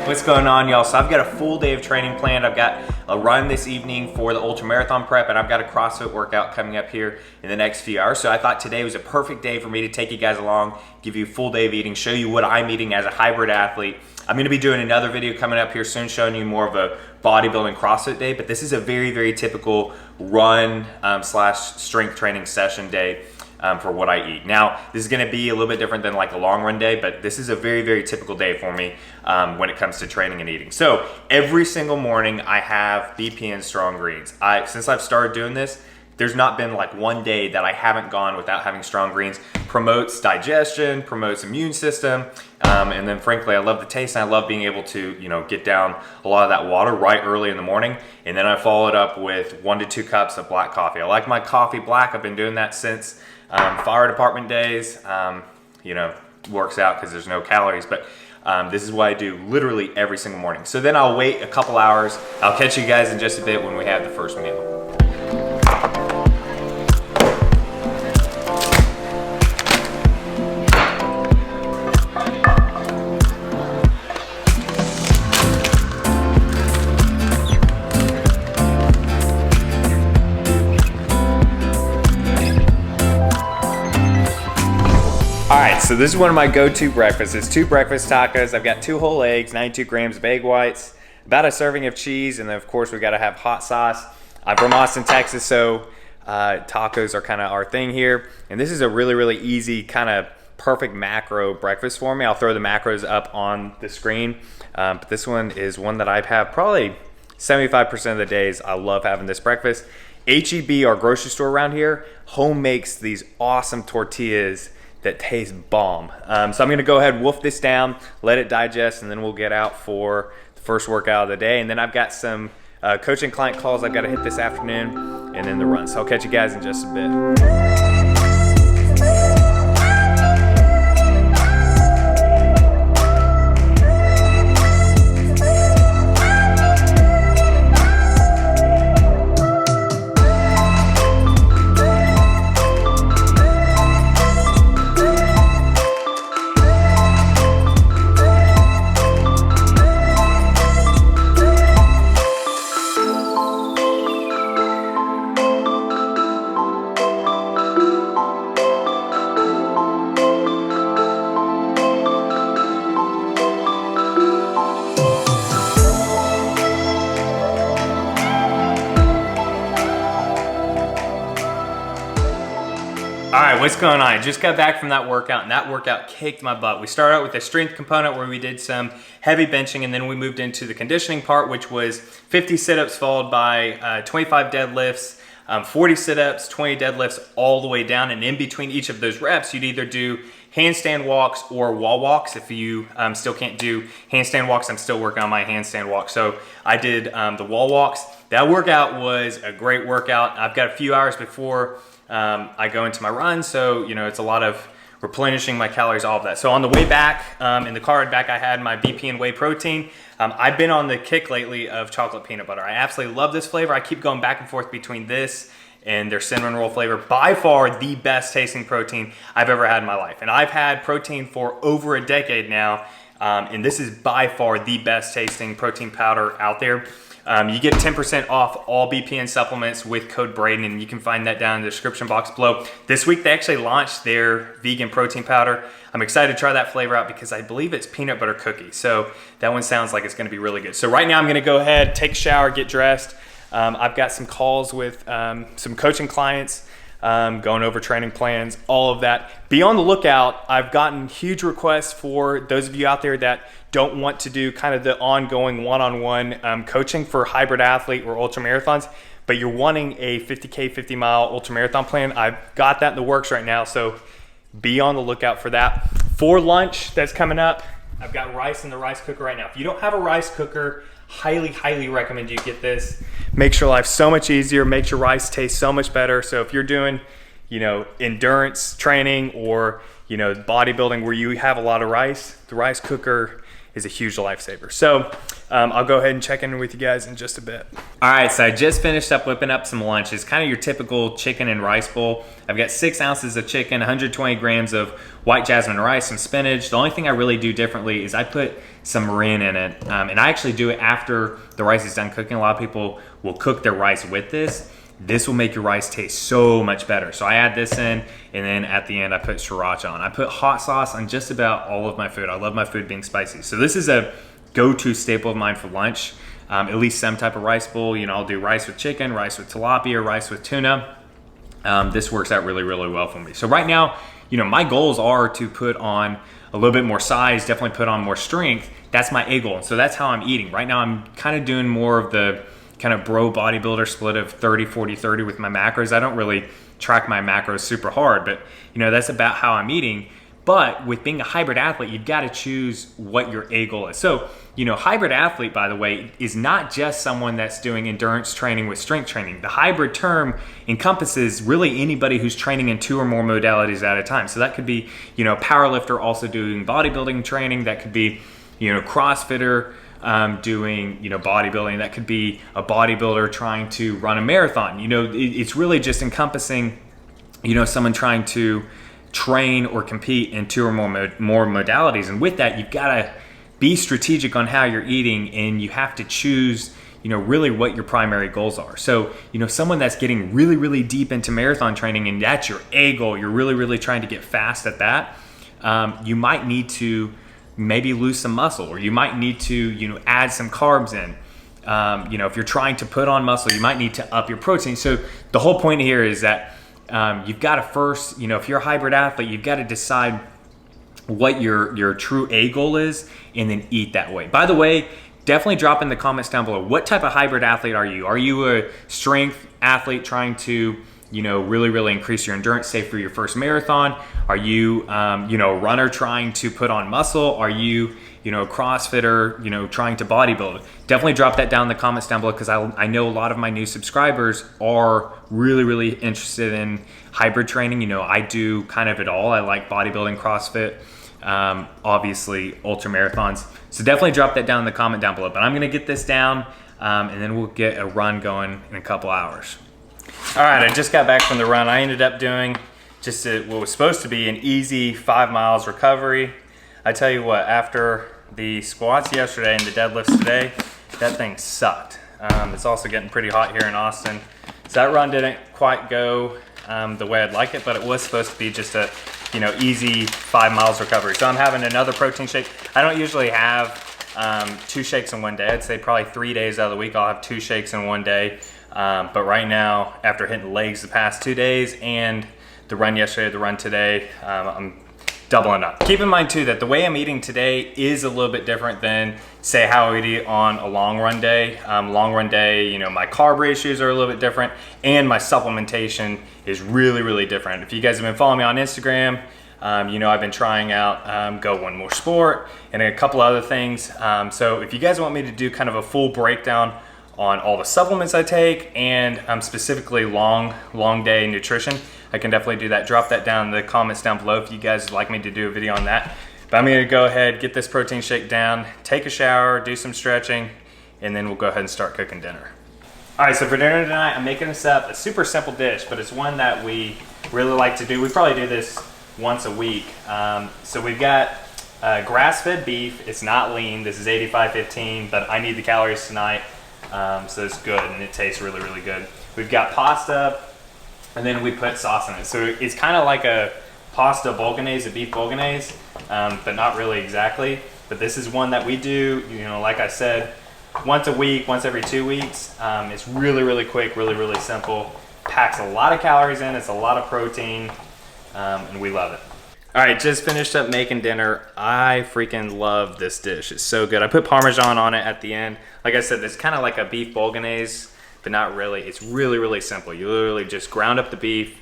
What's going on, y'all? So I've got a full day of training planned. I've got a run this evening for the ultra marathon prep, and I've got a CrossFit workout coming up here in the next few hours. So I thought today was a perfect day for me to take you guys along, give you a full day of eating, show you what I'm eating as a hybrid athlete. I'm going to be doing another video coming up here soon showing you more of a bodybuilding CrossFit day, but this is a very, very typical run slash strength training session day for what I eat. Now, this is going to be a little bit different than like a long run day, but this is a very, very typical day for me when it comes to training and eating. So every single morning I have BPN Strong Greens. Since I've started doing this, there's not been like one day that I haven't gone without having Strong Greens. Promotes digestion, promotes immune system, and then frankly, I love the taste and I love being able to, get down a lot of that water right early in the morning. And then I follow it up with 1 to 2 cups of black coffee. I like my coffee black. I've been doing that since fire department days. Works out because there's no calories, but this is what I do literally every single morning. So then I'll wait a couple hours. I'll catch you guys in just a bit when we have the first meal. All right, so this is one of my go-to breakfasts. It's 2 breakfast tacos. I've got 2 whole eggs, 92 grams of egg whites, about a serving of cheese, and then of course we gotta have hot sauce. I'm from Austin, Texas, so tacos are kind of our thing here. And this is a really, really easy, kind of perfect macro breakfast for me. I'll throw the macros up on the screen, but this one is one that I've had probably 75% of the days. I love having this breakfast. H-E-B, our grocery store around here, home makes these awesome tortillas that taste bomb. So I'm gonna go ahead and wolf this down, let it digest, and then we'll get out for the first workout of the day. And then I've got some coaching client calls I've gotta hit this afternoon, and then the run. So I'll catch you guys in just a bit. All right, what's going on? I just got back from that workout, and that workout kicked my butt. We started out with the strength component where we did some heavy benching, and then we moved into the conditioning part, which was 50 sit-ups followed by 25 deadlifts, 40 sit-ups, 20 deadlifts, all the way down. And in between each of those reps, you'd either do handstand walks or wall walks. If you still can't do handstand walks, I'm still working on my handstand walk. So I did the wall walks. That workout was a great workout. I've got a few hours before I go into my run, so it's a lot of replenishing my calories, all of that. So on the way back, in the car ride back, I had my BPN whey protein. I've been on the kick lately of chocolate peanut butter. I absolutely love this flavor. I keep going back and forth between this and their cinnamon roll flavor. By far the best tasting protein I've ever had in my life. And I've had protein for over a decade now, and this is by far the best tasting protein powder out there. You get 10% off all BPN supplements with code Braden, and you can find that down in the description box below. This week they actually launched their vegan protein powder. I'm excited to try that flavor out because I believe it's peanut butter cookie. So that one sounds like it's gonna be really good. So right now I'm gonna go ahead, take a shower, get dressed. I've got some calls with some coaching clients, going over training plans, all of that. Be on the lookout. I've gotten huge requests for those of you out there that don't want to do kind of the ongoing one-on-one coaching for hybrid athlete or ultra marathons, but you're wanting a 50K, 50-mile ultra marathon plan. I've got that in the works right now, so be on the lookout for that. For lunch that's coming up, I've got rice in the rice cooker right now. If you don't have a rice cooker, highly, highly recommend you get this. Makes your life so much easier, makes your rice taste so much better. So if you're doing, endurance training or, bodybuilding where you have a lot of rice, the rice cooker is a huge lifesaver. So I'll go ahead and check in with you guys in just a bit. All right, so I just finished up whipping up some lunch. It's kind of your typical chicken and rice bowl. I've got 6 ounces of chicken, 120 grams of white jasmine rice, some spinach. The only thing I really do differently is I put some mirin in it, and I actually do it after the rice is done cooking. A lot of people will cook their rice with this. This will make your rice taste so much better. So I add this in, and then at the end I put sriracha on. I put hot sauce on just about all of my food. I love my food being spicy. So this is a go-to staple of mine for lunch. At least some type of rice bowl. You know, I'll do rice with chicken, rice with tilapia, rice with tuna. This works out really, really well for me. So right now, you know, my goals are to put on a little bit more size, definitely put on more strength. That's my A goal. And so that's how I'm eating. Right now I'm kind of doing more of the kind of bro bodybuilder split of 30, 40, 30 with my macros. I don't really track my macros super hard, but you know, that's about how I'm eating. But with being a hybrid athlete, you've got to choose what your A goal is. So, you know, hybrid athlete, by the way, is not just someone that's doing endurance training with strength training. The hybrid term encompasses really anybody who's training in 2 or more modalities at a time. So that could be, you know, powerlifter also doing bodybuilding training. That could be, you know, CrossFitter doing, you know, bodybuilding. That could be a bodybuilder trying to run a marathon. You know, it's really just encompassing, you know, someone trying to train or compete in 2 or more modalities. And with that, you've got to be strategic on how you're eating, and you have to choose, you know, really what your primary goals are. So, you know, someone that's getting really, really deep into marathon training and that's your A goal, you're really, really trying to get fast at that, you might need to maybe lose some muscle, or you might need to, you know, add some carbs in. You know, if you're trying to put on muscle, you might need to up your protein. So the whole point here is that you've got to first, you know, if you're a hybrid athlete, you've got to decide what your true A goal is and then eat that way. By the way, definitely drop in the comments down below. What type of hybrid athlete are you? Are you a strength athlete trying to, you know, really, really increase your endurance, say for your first marathon? Are you, you know, a runner trying to put on muscle? Are you, you know, a CrossFitter, you know, trying to bodybuild? Definitely drop that down in the comments down below, because I know a lot of my new subscribers are really, really interested in hybrid training. You know, I do kind of it all. I like bodybuilding, CrossFit, obviously ultra marathons. So definitely drop that down in the comment down below. But I'm gonna get this down, and then we'll get a run going in a couple hours. All right, I just got back from the run. I ended up doing just what was supposed to be an easy 5 miles recovery. I tell you what, after the squats yesterday and the deadlifts today, that thing sucked. It's also getting pretty hot here in Austin. So that run didn't quite go the way I'd like it, but it was supposed to be just a, you know, easy 5 miles recovery. So I'm having another protein shake. I don't usually have 2 shakes in one day. I'd say probably 3 days out of the week I'll have 2 shakes in one day. But right now, after hitting legs the past 2 days and the run yesterday, the run today, I'm doubling up. Keep in mind too that the way I'm eating today is a little bit different than, say, how I would eat on a long run day. Long run day, you know, my carb ratios are a little bit different, and my supplementation is really, really different. If you guys have been following me on Instagram, you know, I've been trying out Go One More Sport and a couple other things. So if you guys want me to do kind of a full breakdown on all the supplements I take and specifically long day nutrition, I can definitely do that. Drop that down in the comments down below if you guys would like me to do a video on that. But I'm gonna go ahead, get this protein shake down, take a shower, do some stretching, and then we'll go ahead and start cooking dinner. All right, so for dinner tonight, I'm making us up a super simple dish, but it's one that we really like to do. We probably do this once a week. So we've got grass-fed beef. It's not lean. This is 85/15, but I need the calories tonight. So it's good, and it tastes really, really good. We've got pasta, and then we put sauce in it. So it's kind of like a pasta bolognese, a beef bolognese, but not really exactly. But this is one that we do, you know, like I said, once a week, once every 2 weeks. It's really, really quick, really, really simple. Packs a lot of calories in, it's a lot of protein, and we love it. All right, just finished up making dinner. I freaking love this dish. It's so good. I put Parmesan on it at the end. Like I said, it's kind of like a beef bolognese, but not really. It's really, really simple. You literally just ground up the beef,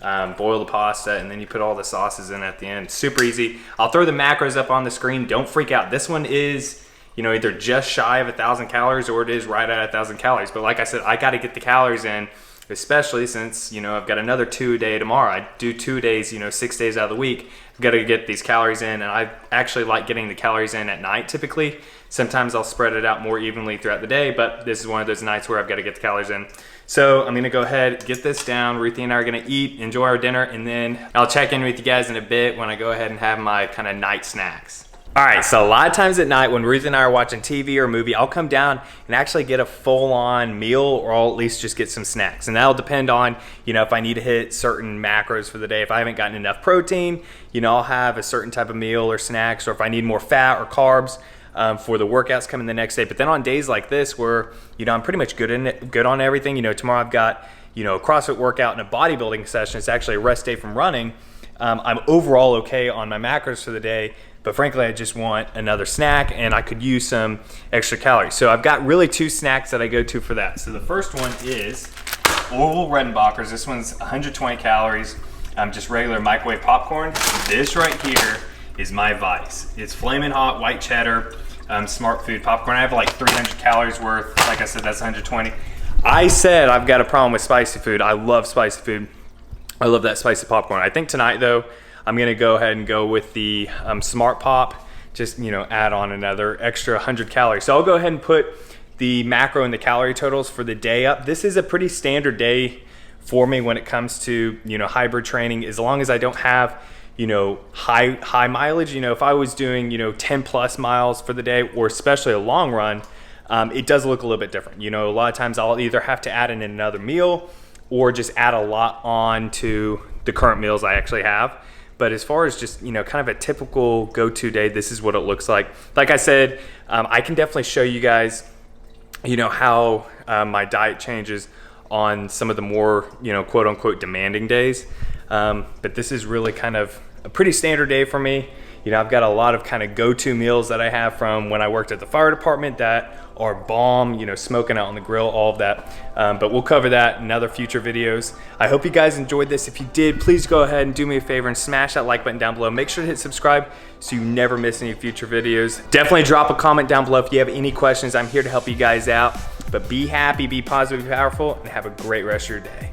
boil the pasta, and then you put all the sauces in at the end. Super easy. I'll throw the macros up on the screen. Don't freak out. This one is, you know, either just shy of 1,000 calories or it is right at 1,000 calories. But like I said, I got to get the calories in. especially since, you know, I've got another 2 a day tomorrow. I do 2 days, you know, 6 days out of the week. I've got to get these calories in, and I actually like getting the calories in at night typically. Sometimes I'll spread it out more evenly throughout the day, but this is one of those nights where I've got to get the calories in. So I'm gonna go ahead, get this down. Ruthie and I are gonna eat, enjoy our dinner, and then I'll check in with you guys in a bit when I go ahead and have my kind of night snacks. All right, so a lot of times at night when Ruth and I are watching TV or a movie, I'll come down and actually get a full-on meal, or I'll at least just get some snacks. And that'll depend on, you know, if I need to hit certain macros for the day. If I haven't gotten enough protein, you know, I'll have a certain type of meal or snacks, or if I need more fat or carbs for the workouts coming the next day. But then on days like this where, you know, I'm pretty much good on everything. You know, tomorrow I've got, you know, a CrossFit workout and a bodybuilding session. It's actually a rest day from running. I'm overall okay on my macros for the day, but frankly, I just want another snack and I could use some extra calories. So I've got really 2 snacks that I go to for that. So the first one is Orville Redenbacher's. This one's 120 calories, just regular microwave popcorn. This right here is my vice. It's flaming hot white cheddar, smart food popcorn. I have like 300 calories worth. Like I said, that's 120. I said I've got a problem with spicy food. I love spicy food. I love that spicy popcorn. I think tonight though, I'm gonna go ahead and go with the Smart Pop, just, you know, add on another extra 100 calories. So I'll go ahead and put the macro and the calorie totals for the day up. This is a pretty standard day for me when it comes to, you know, hybrid training, as long as I don't have, you know, high mileage. You know, if I was doing, you know, 10 plus miles for the day, or especially a long run, it does look a little bit different. You know, a lot of times I'll either have to add in another meal or just add a lot on to the current meals I actually have. But as far as just, you know, kind of a typical go-to day, this is what it looks like. Like I said, I can definitely show you guys, you know, how my diet changes on some of the more, you know, quote unquote demanding days. But this is really kind of a pretty standard day for me. You know, I've got a lot of kind of go-to meals that I have from when I worked at the fire department that are bomb, you know, smoking out on the grill, all of that. But we'll cover that in other future videos. I hope you guys enjoyed this. If you did, please go ahead and do me a favor and smash that like button down below. Make sure to hit subscribe so you never miss any future videos. Definitely drop a comment down below if you have any questions. I'm here to help you guys out. But be happy, be positive, be powerful, and have a great rest of your day.